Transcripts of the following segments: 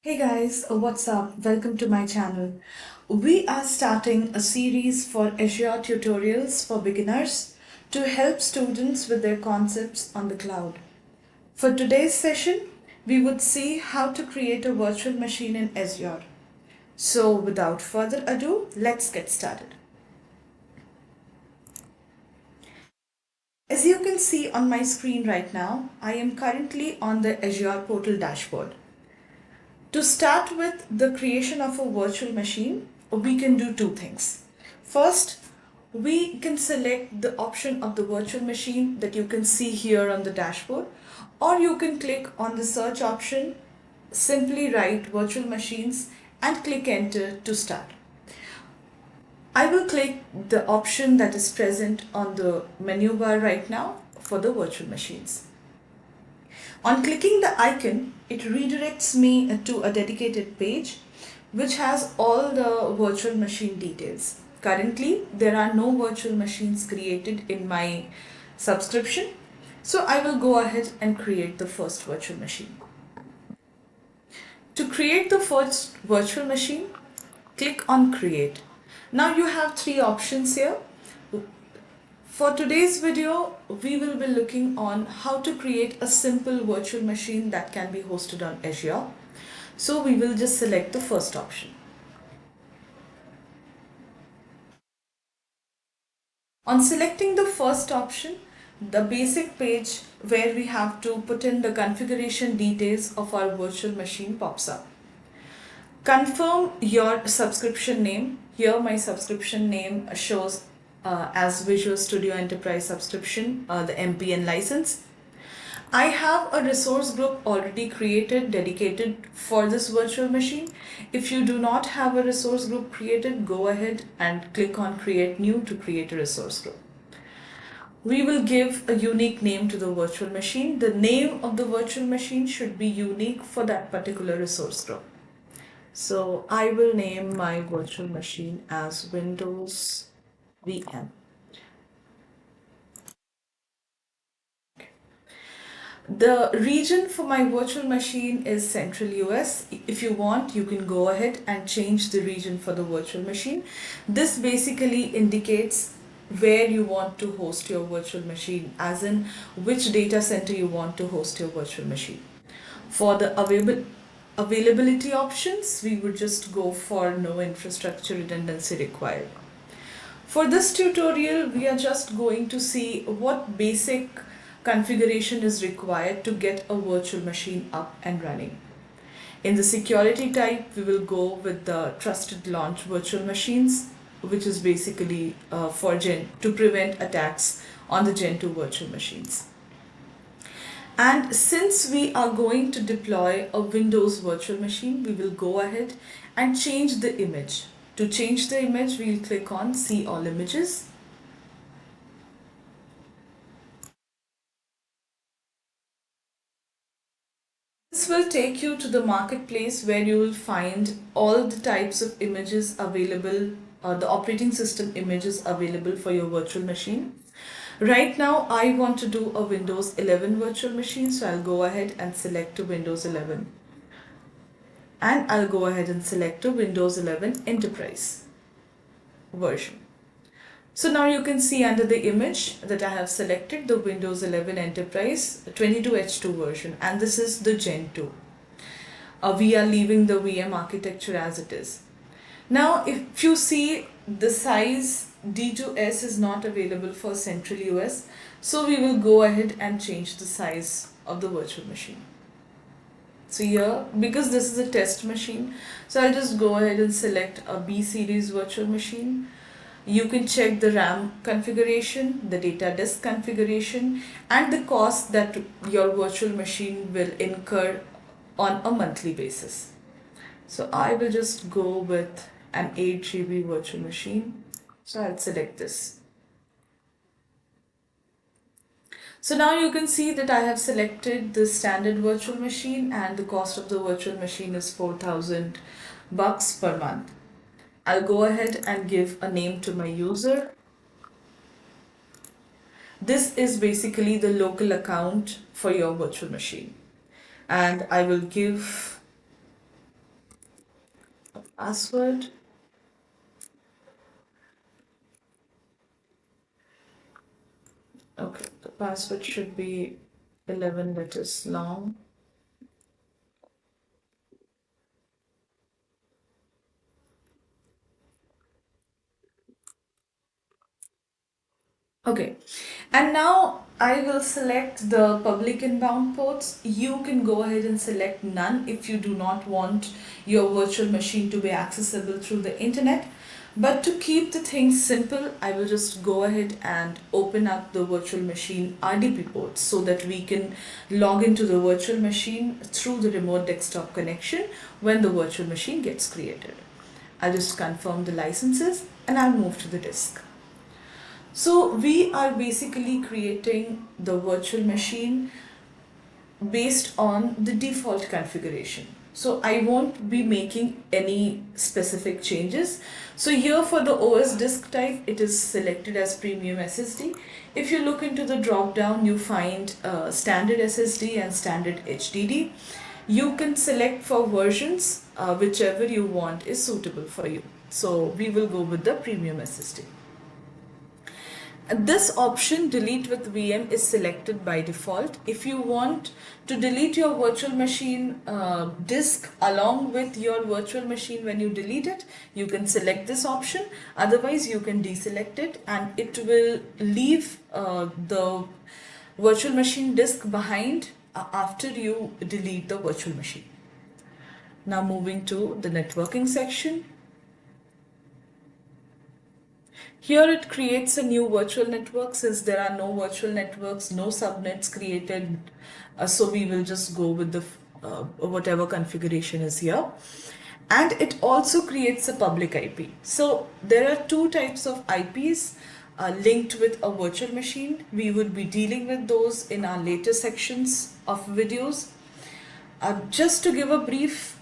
Hey guys, what's up? Welcome to my channel. We are starting a series for Azure tutorials for beginners to help students with their concepts on the cloud. For today's session, we would see how to create a virtual machine in Azure. So without further ado, let's get started. As you can see on my screen right now, I am currently on the Azure Portal dashboard. To start with the creation of a virtual machine, we can do two things. First, we can select the option of the virtual machine that you can see here on the dashboard, or you can click on the search option, simply write virtual machines and click enter to start. I will click the option that is present on the menu bar right now for the virtual machines. On clicking the icon, it redirects me to a dedicated page which has all the virtual machine details. Currently, there are no virtual machines created in my subscription, so I will go ahead and create the first virtual machine. To create the first virtual machine, click on Create. Now you have three options here. For today's video, we will be looking on how to create a simple virtual machine that can be hosted on Azure. So we will just select the first option. On selecting the first option, the basic page where we have to put in the configuration details of our virtual machine pops up. Confirm your subscription name. Here my subscription name shows as Visual Studio Enterprise subscription, the MPN license. I have a resource group already created dedicated for this virtual machine. If you do not have a resource group created, go ahead and click on create new to create a resource group. We will give a unique name to the virtual machine. The name of the virtual machine should be unique for that particular resource group. So I will name my virtual machine as Windows VM. The region for my virtual machine is Central US. If you want, you can go ahead and change the region for the virtual machine. This basically indicates where you want to host your virtual machine, as in which data center you want to host your virtual machine. For the availability options, we would just go for no infrastructure redundancy required. For this tutorial, we are just going to see what basic configuration is required to get a virtual machine up and running. In the security type, we will go with the trusted launch virtual machines, which is basically to prevent attacks on the Gen 2 virtual machines. And since we are going to deploy a Windows virtual machine, we will go ahead and change the image. To change the image, we'll click on See All Images. This will take you to the marketplace where you will find all the types of images available, the operating system images available for your virtual machine. Right now, I want to do a Windows 11 virtual machine, so I'll go ahead and select a Windows 11. And I'll go ahead and select a Windows 11 Enterprise version. So now you can see under the image that I have selected the Windows 11 Enterprise 22H2 version, and this is the Gen 2. We are leaving the VM architecture as it is. Now if you see, the size D2S is not available for Central US, so we will go ahead and change the size of the virtual machine. So here, because this is a test machine, so I'll just go ahead and select a B series virtual machine. You can check the RAM configuration, the data disk configuration, and the cost that your virtual machine will incur on a monthly basis. So I will just go with an 8 GB virtual machine. So I'll select this. So now you can see that I have selected the standard virtual machine, and the cost of the virtual machine is $4,000 per month. I'll go ahead and give a name to my user. This is basically the local account for your virtual machine. And I will give Password. Okay, the password should be 11 letters long. Okay, and now I will select the public inbound ports. You can go ahead and select none if you do not want your virtual machine to be accessible through the internet. But to keep the things simple, I will just go ahead and open up the virtual machine RDP ports so that we can log into the virtual machine through the remote desktop connection when the virtual machine gets created. I'll just confirm the licenses and I'll move to the disk. So we are basically creating the virtual machine based on the default configuration. So I won't be making any specific changes. So here for the OS disk type, it is selected as premium SSD. If you look into the drop down, you find standard SSD and standard HDD. You can select for versions, whichever you want is suitable for you. So we will go with the premium SSD. This option delete with VM is selected by default. If you want to delete your virtual machine disk along with your virtual machine when you delete it, you can select this option. Otherwise, you can deselect it and it will leave the virtual machine disk behind after you delete the virtual machine. Now moving to the networking section. Here it creates a new virtual network since there are no virtual networks, no subnets created. So we will just go with the whatever configuration is here. And it also creates a public IP. So there are two types of IPs linked with a virtual machine. We would be dealing with those in our later sections of videos. Just to give a brief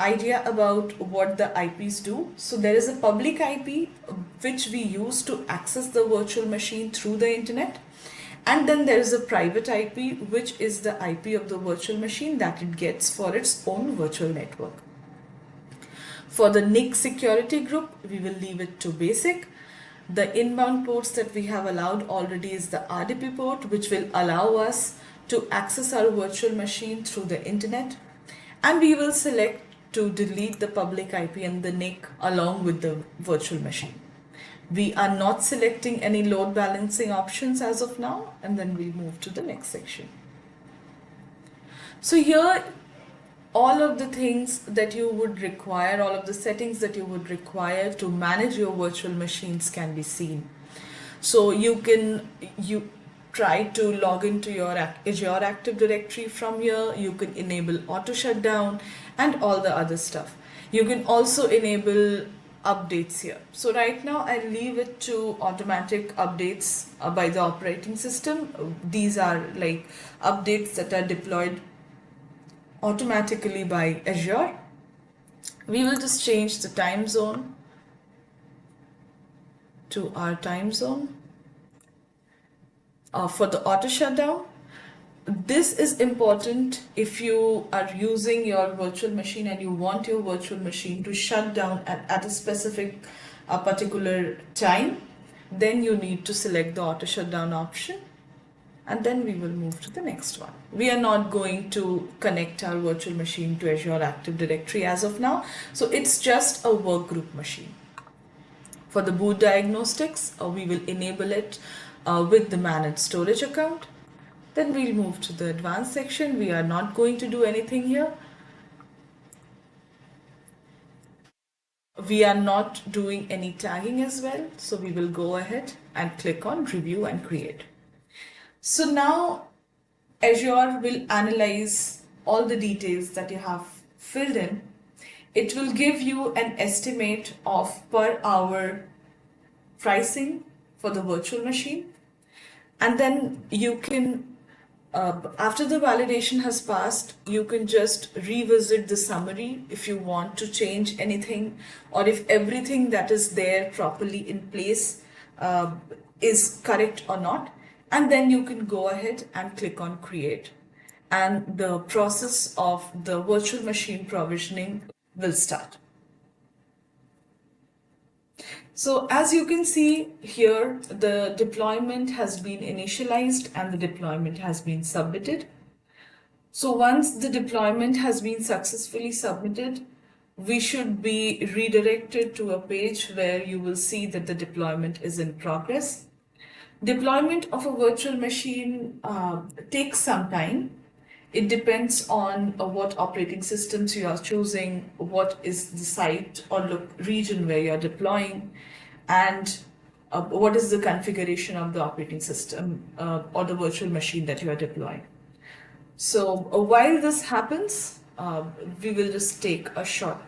idea about what the IPs do. So there is a public IP which we use to access the virtual machine through the internet. And then there is a private IP which is the IP of the virtual machine that it gets for its own virtual network. For the NIC security group, we will leave it to basic. The inbound ports that we have allowed already is the RDP port, which will allow us to access our virtual machine through the internet. And we will select to delete the public IP and the NIC along with the virtual machine. We are not selecting any load balancing options as of now, and then we move to the next section. So here, all of the things that you would require, all of the settings that you would require to manage your virtual machines can be seen. So you try to log into your Azure Active Directory from here. You can enable auto shutdown and all the other stuff. You can also enable updates here. So right now I leave it to automatic updates by the operating system. These are like updates that are deployed automatically by Azure. We will just change the time zone to our time zone. For the auto shutdown, this is important if you are using your virtual machine and you want your virtual machine to shut down at a specific particular time, then you need to select the auto shutdown option and then we will move to the next one. We are not going to connect our virtual machine to Azure Active Directory as of now, so it's just a workgroup machine. For the boot diagnostics, we will enable it with the managed storage account. Then we'll move to the advanced section. We are not going to do anything here. We are not doing any tagging as well. So we will go ahead and click on review and create. So now Azure will analyze all the details that you have filled in. It will give you an estimate of per hour pricing for the virtual machine. And then you can after the validation has passed, you can just revisit the summary if you want to change anything or if everything that is there properly in place is correct or not. And then you can go ahead and click on create. And the process of the virtual machine provisioning will start. So as you can see here, the deployment has been initialized and the deployment has been submitted. So once the deployment has been successfully submitted, we should be redirected to a page where you will see that the deployment is in progress. Deployment of a virtual machine takes some time. It depends on what operating systems you are choosing, what is the site or region where you are deploying, and what is the configuration of the operating system or the virtual machine that you are deploying. So while this happens, we will just take a short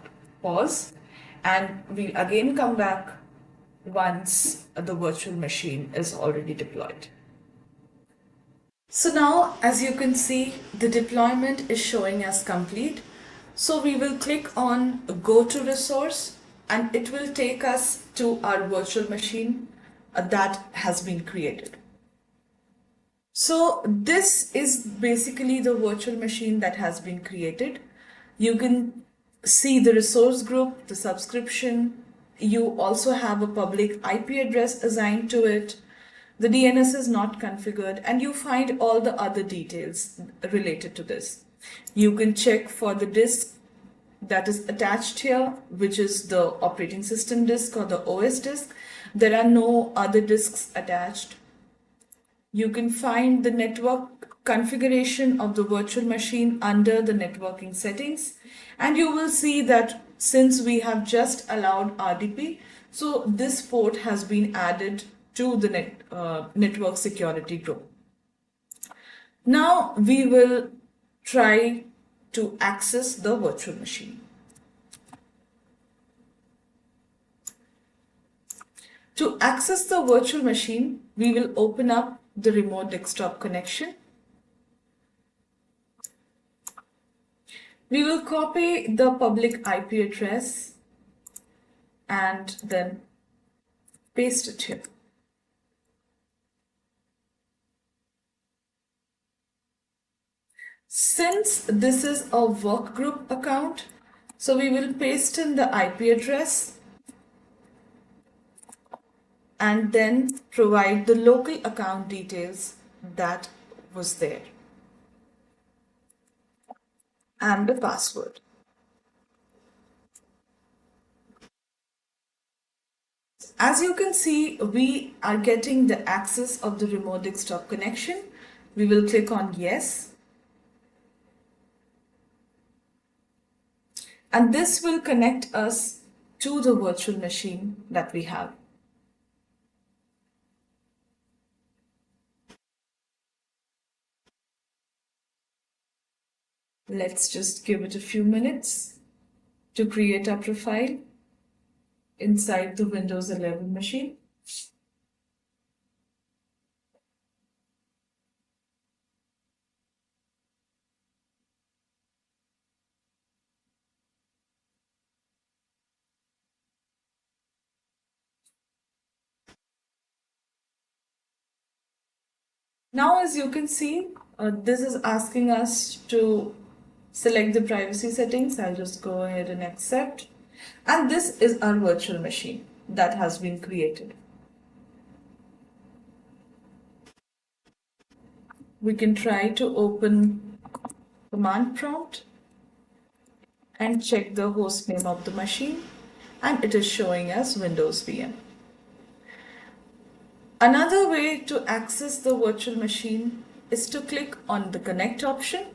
pause and we'll again come back once the virtual machine is already deployed. So now, as you can see, the deployment is showing as complete. So we will click on Go to Resource and it will take us to our virtual machine that has been created. So this is basically the virtual machine that has been created. You can see the resource group, the subscription. You also have a public IP address assigned to it. The DNS is not configured and you find all the other details related to this. You can check for the disk that is attached here, which is the operating system disk or the OS disk. There are no other disks attached. You can find the network configuration of the virtual machine under the networking settings, and you will see that since we have just allowed RDP, so this port has been added to the network security group. Now we will try to access the virtual machine. To access the virtual machine, we will open up the remote desktop connection. We will copy the public IP address and then paste it here. Since this is a workgroup account, so we will paste in the IP address and then provide the local account details that was there and the password. As you can see, we are getting the access of the remote desktop connection. We will click on yes. And this will connect us to the virtual machine that we have. Let's just give it a few minutes to create our profile inside the Windows 11 machine. Now, as you can see, this is asking us to select the privacy settings. I'll just go ahead and accept. And this is our virtual machine that has been created. We can try to open command prompt and check the host name of the machine, and it is showing as Windows VM. Another way to access the virtual machine is to click on the connect option.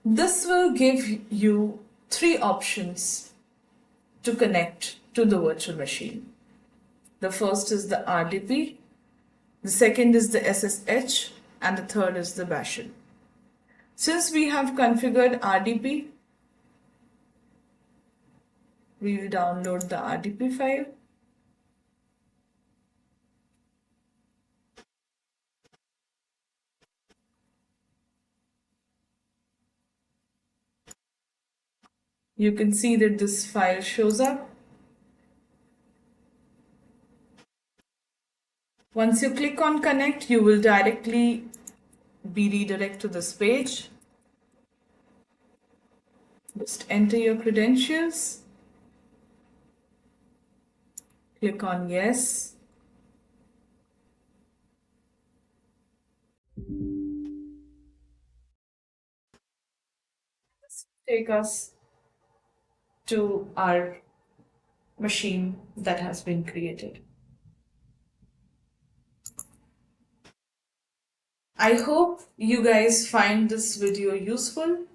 This will give you three options to connect to the virtual machine. The first is the RDP, the second is the SSH, and the third is the Bastion. Since we have configured RDP, we will download the RDP file. You can see that this file shows up. Once you click on connect, you will directly be redirected to this page. Just enter your credentials, click on yes. Take us to our machine that has been created. I hope you guys find this video useful.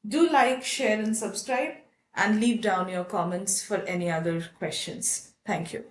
Do like, share, and subscribe, and leave down your comments for any other questions. Thank you.